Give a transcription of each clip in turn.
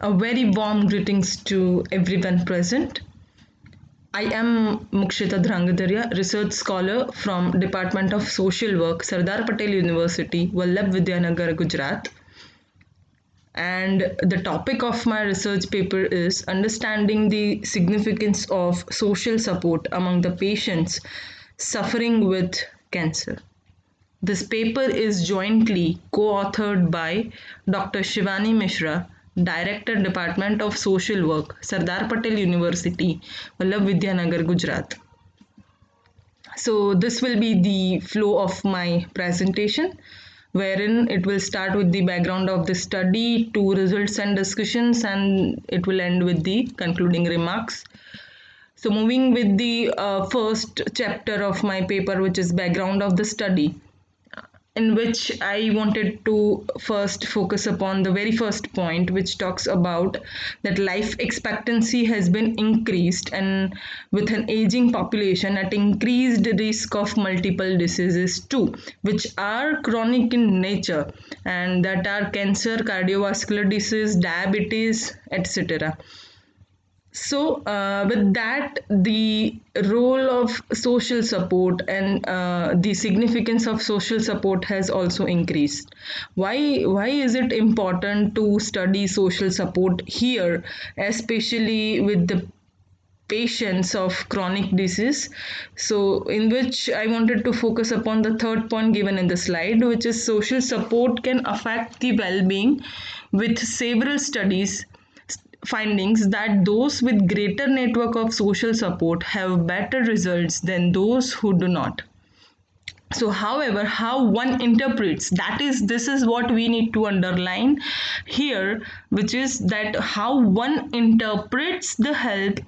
A very warm greetings to everyone present. I am Dhrangadharia, research scholar from Department of Social Work, Sardar Patel University, Vallabh Vidyanagar, Gujarat. And the topic of my research paper is understanding the significance of social support among the patients suffering with cancer. This paper is jointly co-authored by Dr. Shivani Mishra, Director, Department of Social Work, Sardar Patel University, Vallabh Vidyanagar, Gujarat. So this will be the flow of my presentation, wherein it will start with the background of the study, two results and discussions, and it will end with the concluding remarks. So moving with the first chapter of my paper, which is background of the study, in which I wanted to first focus upon the very first point, which talks about that life expectancy has been increased, and with an aging population at increased risk of multiple diseases too, which are chronic in nature, and that are cancer, cardiovascular disease, diabetes, etc. So, with that, the role of social support and the significance of social support has also increased. Why is it important to study social support here, especially with the patients of chronic disease? So, in which I wanted to focus upon the third point given in the slide, which is social support can affect the well being, with several studies findings that those with greater network of social support have better results than those who do not. So however, how one interprets, that is, this is what we need to underline here, which is that how one interprets the help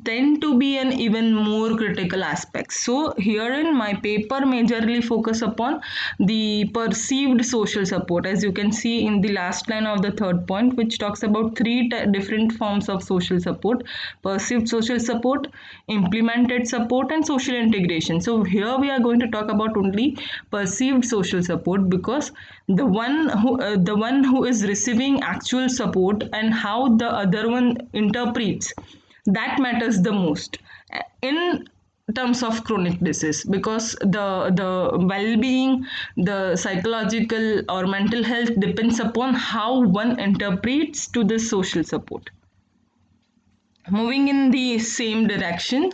tend to be an even more critical aspect. So here in my paper majorly focus upon the perceived social support, as you can see in the last line of the third point, which talks about three different forms of social support: perceived social support, implemented support, and social integration. So here we are going to talk about only perceived social support, because the one who is receiving actual support and how the other one interprets, that matters the most in terms of chronic disease, because the well-being, the psychological or mental health depends upon how one interprets to the social support. Moving in the same direction,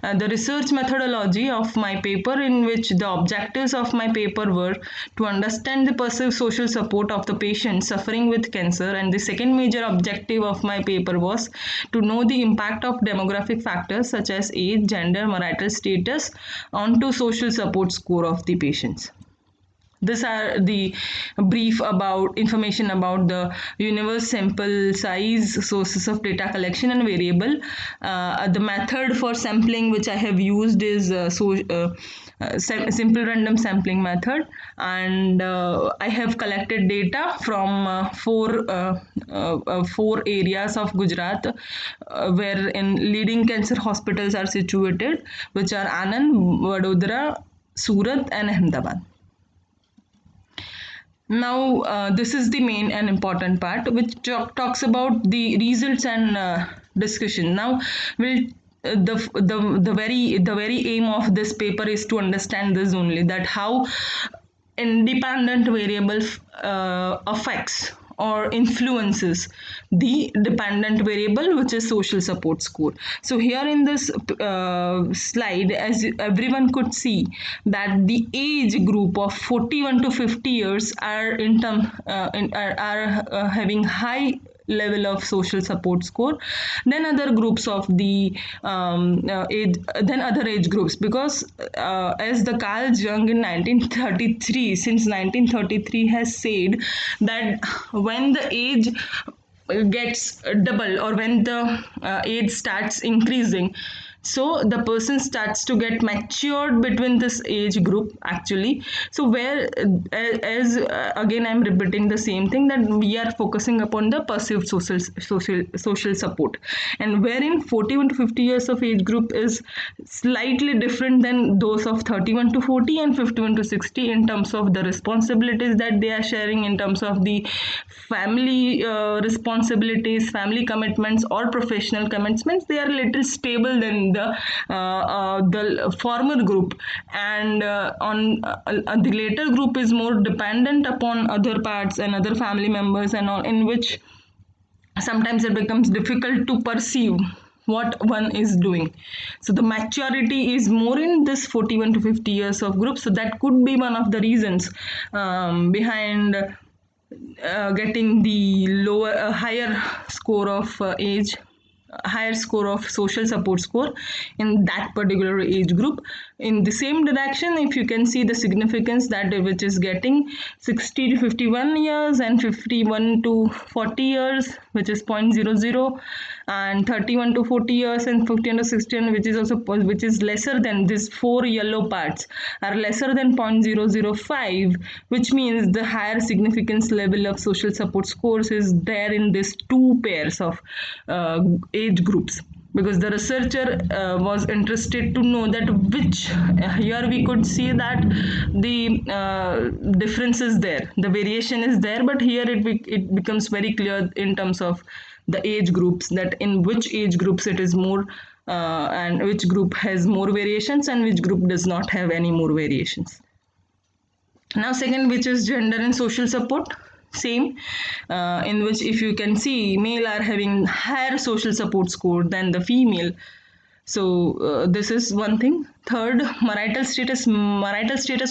the research methodology of my paper, in which the objectives of my paper were to understand the perceived social support of the patient suffering with cancer, and the second major objective of my paper was to know the impact of demographic factors such as age, gender, marital status onto social support score of the patients. These are the brief about information about the universe, sample size, sources of data collection, and variable. The method for sampling which I have used is simple random sampling method, and I have collected data from four areas of Gujarat, where in leading cancer hospitals are situated, which are Anand, Vadodara, Surat, and Ahmedabad. Now, this is the main and important part, which talks about the results and discussion. Now, we'll the very aim of this paper is to understand this only, that how independent variable affects or influences the dependent variable, which is social support score. So here in this slide, as everyone could see, that the age group of 41 to 50 years are having high level of social support score than other groups of the age, than other age groups, because as the Carl Jung in 1933, since 1933 has said that when the age gets double, or when the age starts increasing, So the person starts to get matured between this age group actually. So where as again I'm repeating the same thing, that we are focusing upon the perceived social support, and wherein 41 to 50 years of age group is slightly different than those of 31 to 40 and 51 to 60 in terms of the responsibilities that they are sharing, in terms of the family responsibilities, family commitments, or professional commitments. They are a little stable than the former group, and on the later group is more dependent upon other parts and other family members and all, in which sometimes it becomes difficult to perceive what one is doing. So the maturity is more in this 41 to 50 years of group. So that could be one of the reasons behind getting the lower higher score of age, higher score of social support score in that particular age group. In the same direction, if you can see the significance, that which is getting 60 to 51 years and 51 to 40 years, which is 0.00, and 31 to 40 years and 15 to 16, which is also which is lesser than these four yellow parts, are lesser than 0.005, which means the higher significance level of social support scores is there in these two pairs of age groups, because the researcher was interested to know that which here we could see that the difference is there, the variation is there, but here it becomes very clear in terms of the age groups, that in which age groups it is more and which group has more variations and which group does not have any more variations. Now second, which is gender and social support, same, in which if you can see, male are having higher social support score than the female. So this is one thing. Third, marital status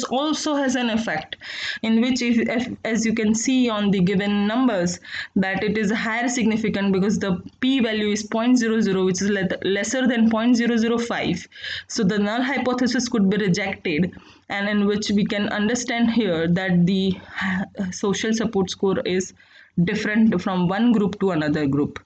also has an effect, in which if as you can see on the given numbers, that it is higher significant because the p value is 0.00, which is lesser than 0.005. So the null hypothesis could be rejected, and in which we can understand here that the social support score is different from one group to another group,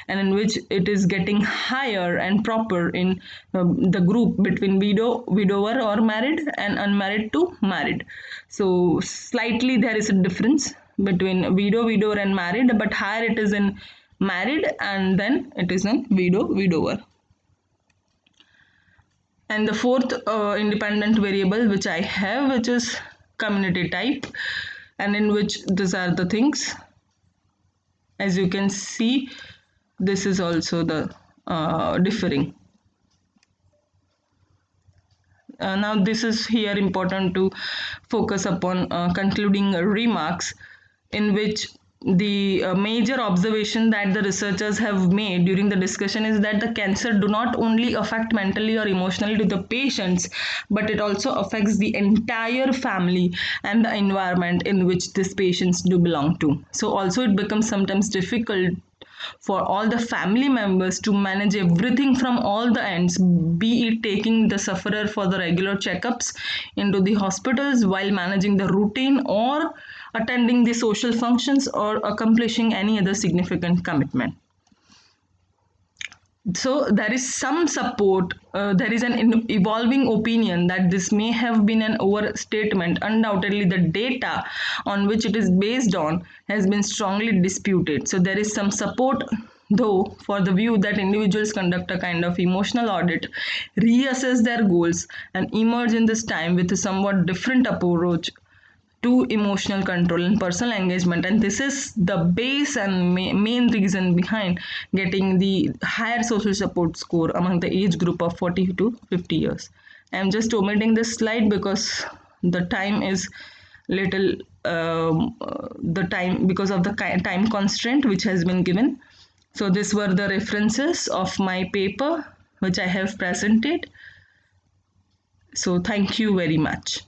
and in which it is getting higher and proper in the group between widower or married and unmarried to married. So slightly there is a difference between widower and married, but higher it is in married and then it is in widower. And the fourth independent variable which I have, which is community type, and in which these are the things, as you can see, this is also the differing. Now this is here important to focus upon concluding remarks, in which the major observation that the researchers have made during the discussion is that the cancer do not only affect mentally or emotionally to the patients, but it also affects the entire family and the environment in which these patients do belong to. So also it becomes sometimes difficult for all the family members to manage everything from all the ends, be it taking the sufferer for the regular checkups into the hospitals while managing the routine, or attending the social functions, or accomplishing any other significant commitment. So there is some support, there is an evolving opinion that this may have been an overstatement. Undoubtedly the data on which it is based on has been strongly disputed. So there is some support though for the view that individuals conduct a kind of emotional audit, reassess their goals, and emerge in this time with a somewhat different approach to emotional control and personal engagement. And this is the base and main reason behind getting the higher social support score among the age group of 40 to 50 years. I'm just omitting this slide because the time is little the time, because of the time constraint which has been given. So these were the references of my paper which I have presented. So thank you very much.